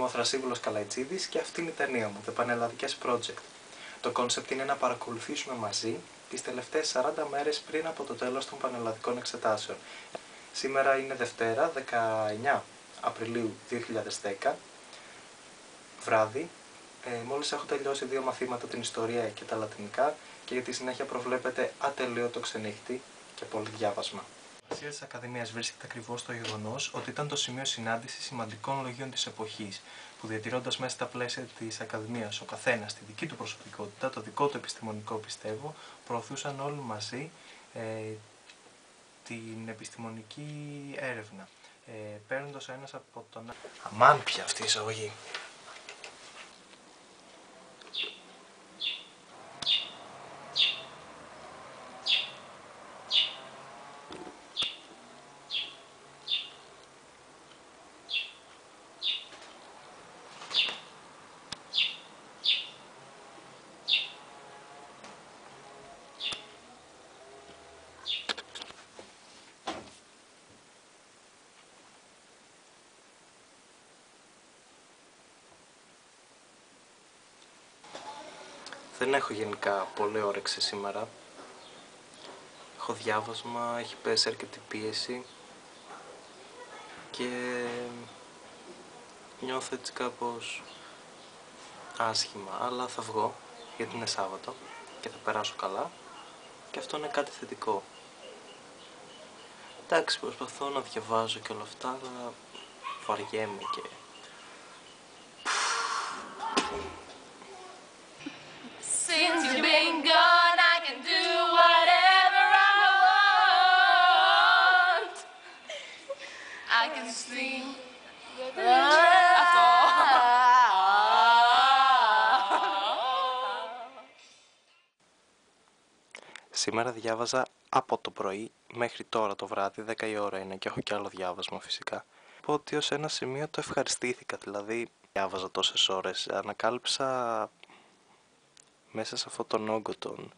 ο Θρασίβουλος Καλαϊτζίδης και αυτή είναι η ταινία μου, The Πανελλαδικές Project. Το κόνσεπτ είναι να παρακολουθήσουμε μαζί τις τελευταίες 40 μέρες πριν από το τέλος των πανελλαδικών εξετάσεων. Σήμερα είναι Δευτέρα, 19 Απριλίου 2010, βράδυ. Μόλις έχω τελειώσει 2 μαθήματα, την ιστορία και τα λατινικά, και για τη συνέχεια προβλέπεται ατελείωτο ξενύχτη και πολύ διάβασμα. Η σημασία της Ακαδημίας βρίσκεται ακριβώς στο γεγονός ότι ήταν το σημείο συνάντησης σημαντικών λογίων της εποχής, που διατηρώντας μέσα στα πλαίσια της Ακαδημίας ο καθένας τη δική του προσωπικότητα, το δικό του επιστημονικό πιστεύω, προωθούσαν όλοι μαζί την επιστημονική έρευνα, παίρνοντας ο ένας από τον άλλο. Αμάν πια αυτή η εισαγωγή. Δεν έχω γενικά πολλή όρεξη σήμερα. Έχω διάβασμα, έχει πέσει αρκετή πίεση και νιώθω έτσι κάπως άσχημα, αλλά θα βγω γιατί είναι Σάββατο και θα περάσω καλά και αυτό είναι κάτι θετικό. Εντάξει, προσπαθώ να διαβάζω και όλα αυτά, αλλά βαριέμαι και... Since you've been gone, I can do whatever I want. I can sing. Σήμερα διάβαζα από το πρωί μέχρι τώρα το βράδυ, 10 η ώρα είναι και έχω κι άλλο διάβασμα φυσικά. Πω ότι ως ένα σημείο το ευχαριστήθηκα, δηλαδή διάβαζα τόσες ώρες, ανακάλυψα μέσα σε αυτόν τον όγκο των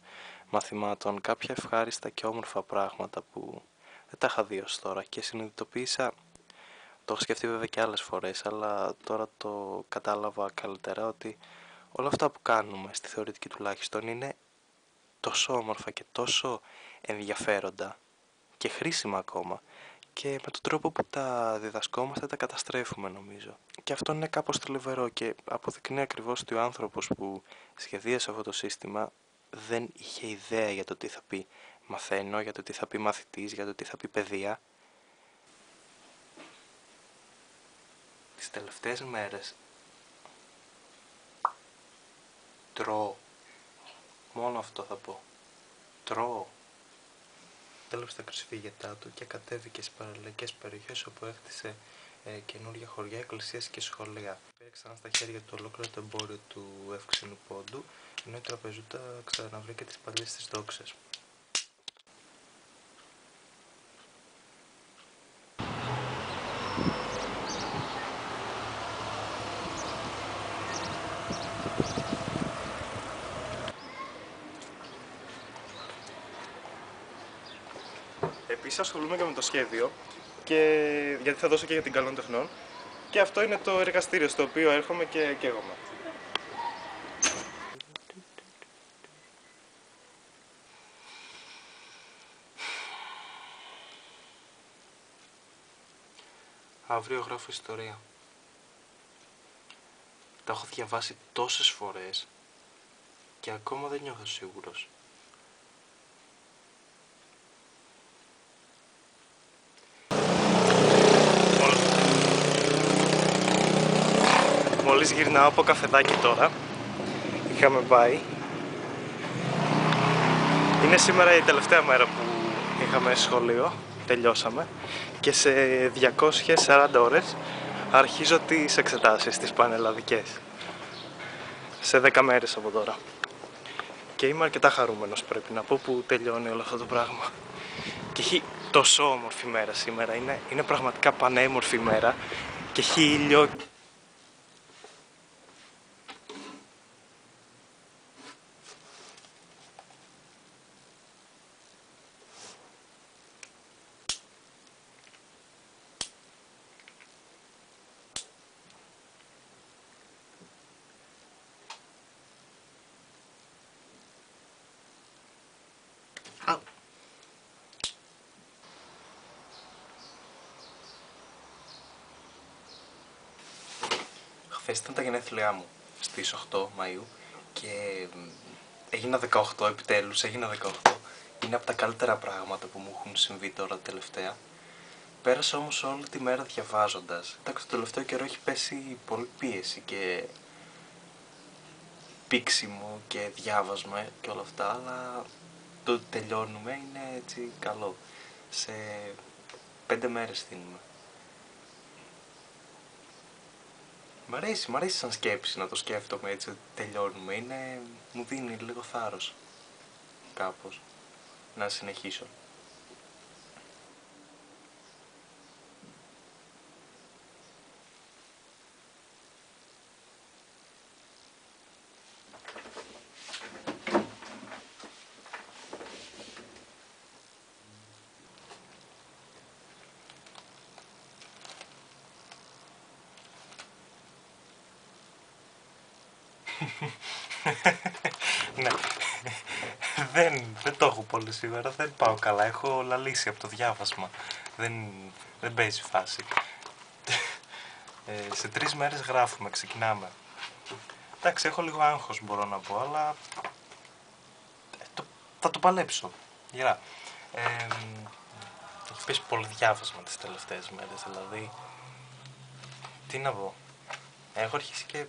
μαθημάτων κάποια ευχάριστα και όμορφα πράγματα που δεν τα είχα δει ως τώρα και συνειδητοποίησα, το έχω σκεφτεί βέβαια και άλλες φορές, αλλά τώρα το κατάλαβα καλύτερα ότι όλα αυτά που κάνουμε, στη θεωρητική τουλάχιστον, είναι τόσο όμορφα και τόσο ενδιαφέροντα και χρήσιμα ακόμα, και με τον τρόπο που τα διδασκόμαστε τα καταστρέφουμε νομίζω. Και αυτό είναι κάπως θλιβερό και αποδεικνύει ακριβώς ότι ο άνθρωπος που σχεδίασε αυτό το σύστημα δεν είχε ιδέα για το τι θα πει μαθαίνω, για το τι θα πει μαθητής, για το τι θα πει παιδεία. Τις τελευταίες μέρες τρώω. Μόνο αυτό θα πω. Τρώω. Τέλος τα κρυσφύγετά του και κατέβηκε στις παραλληλικές περιοχές όπου έχτισε καινούργια χωριά, εκκλησίες και σχολεία. Πήρε ξανά στα χέρια του ολόκληρο το εμπόριο του Εύξηνου Πόντου, ενώ η τραπεζούτα ξαναβρήκε τις παλιές της δόξες. Επίσης ασχολούμαι και με το σχέδιο, γιατί θα δώσω και για την Καλών Τεχνών, και αυτό είναι το εργαστήριο στο οποίο έρχομαι και καίγομαι. Αύριο γράφω ιστορία. Τα έχω διαβάσει τόσες φορές και ακόμα δεν νιώθω σίγουρος. Μόλις γυρνάω από καφεδάκι τώρα, είχαμε πάει. Είναι σήμερα η τελευταία μέρα που είχαμε σχολείο, τελειώσαμε, και σε 240 ώρες αρχίζω τις εξετάσεις, τις πανελλαδικές. Σε 10 μέρες από τώρα. Και είμαι αρκετά χαρούμενος, πρέπει να πω, που τελειώνει όλο αυτό το πράγμα. Και έχει τόσο όμορφη μέρα σήμερα, είναι πραγματικά πανέμορφη μέρα και έχει ήλιο. Χθες ήταν τα γενέθλιά μου στις 8 Μαΐου και έγινα 18 επιτέλους, έγινα 18. Είναι από τα καλύτερα πράγματα που μου έχουν συμβεί τώρα τελευταία. Πέρασα όμως όλη τη μέρα διαβάζοντας. Εντάξει, το τελευταίο καιρό έχει πέσει πολύ πίεση και πήξιμο και διάβασμα και όλα αυτά, αλλά το ότι τελειώνουμε είναι έτσι καλό. Σε 5 μέρες στείνουμε. Μ' αρέσει σαν σκέψη να το σκέφτομαι έτσι ότι τελειώνουμε. Μου δίνει λίγο θάρρος κάπως να συνεχίσω. Ναι, δεν το έχω πολύ σήμερα, δεν πάω καλά, έχω λαλήσει από το διάβασμα, δεν παίζει φάση. Σε 3 μέρες γράφουμε, ξεκινάμε. Εντάξει, έχω λίγο άγχος μπορώ να πω, αλλά θα το παλέψω, γερά. Έχει πέσει πολύ διάβασμα τις τελευταίες μέρες, δηλαδή, τι να πω, έχω αρχίσει και,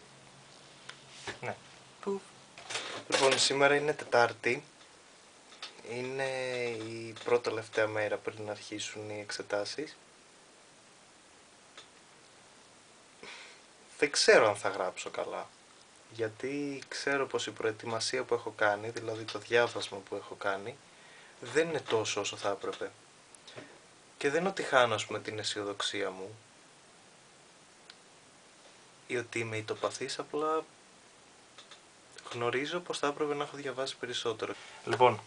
ναι. Λοιπόν, σήμερα είναι Τετάρτη, είναι η πρώτη τελευταία μέρα πριν αρχίσουν οι εξετάσεις. Δεν ξέρω αν θα γράψω καλά, γιατί ξέρω πως η προετοιμασία που έχω κάνει, δηλαδή το διάβασμα που έχω κάνει, δεν είναι τόσο όσο θα έπρεπε. Και δεν είναι ότι χάνω, ας πούμε, την αισιοδοξία μου ή ότι είμαι ητοπαθής, απλά γνωρίζω πως θα έπρεπε να έχω διαβάσει περισσότερο. Λοιπόν,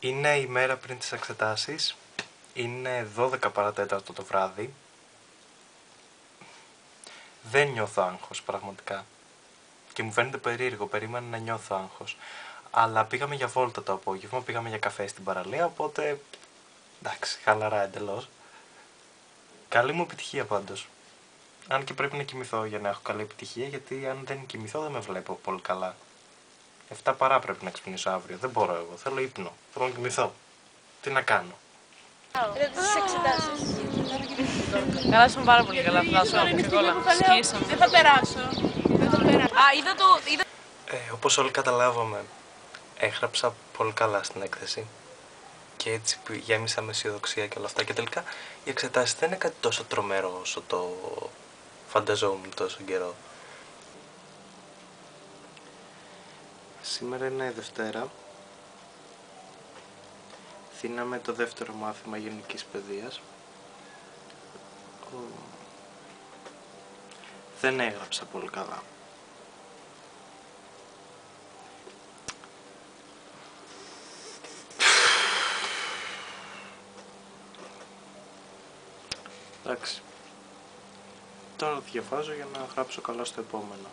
είναι η μέρα πριν τις εξετάσεις, είναι 12 παρατέταρτο το βράδυ. Δεν νιώθω άγχος πραγματικά και μου φαίνεται περίεργο, περίμενα να νιώθω άγχος. Αλλά πήγαμε για βόλτα το απόγευμα, πήγαμε για καφέ στην παραλία, οπότε εντάξει, χαλαρά εντελώς. Καλή μου επιτυχία πάντως. Αν και πρέπει να κοιμηθώ για να έχω καλή επιτυχία, γιατί αν δεν κοιμηθώ δεν με βλέπω πολύ καλά. 7 παρά πρέπει να ξυπνήσω αύριο, δεν μπορώ εγώ, θέλω ύπνο, θέλω να κοιμηθώ. Τι να κάνω. Τις εξετάσεις. Περάσαμε πάρα πολύ καλά, φτάσαμε και όλα. Σκίσαμε. Δεν θα περάσω. Όπως όλοι καταλάβαμε, έγραψα πολύ καλά στην έκθεση και έτσι γέμισα με αισιοδοξία και όλα αυτά και τελικά οι εξετάσεις δεν είναι κάτι τόσο τρομερό όσο το φανταζόμουν τόσο καιρό. Σήμερα είναι Δευτέρα. Θύναμε το δεύτερο μάθημα γενικής παιδείας. Δεν έγραψα πολύ καλά. Εντάξει. Τώρα διαβάζω για να γράψω καλά στο επόμενο.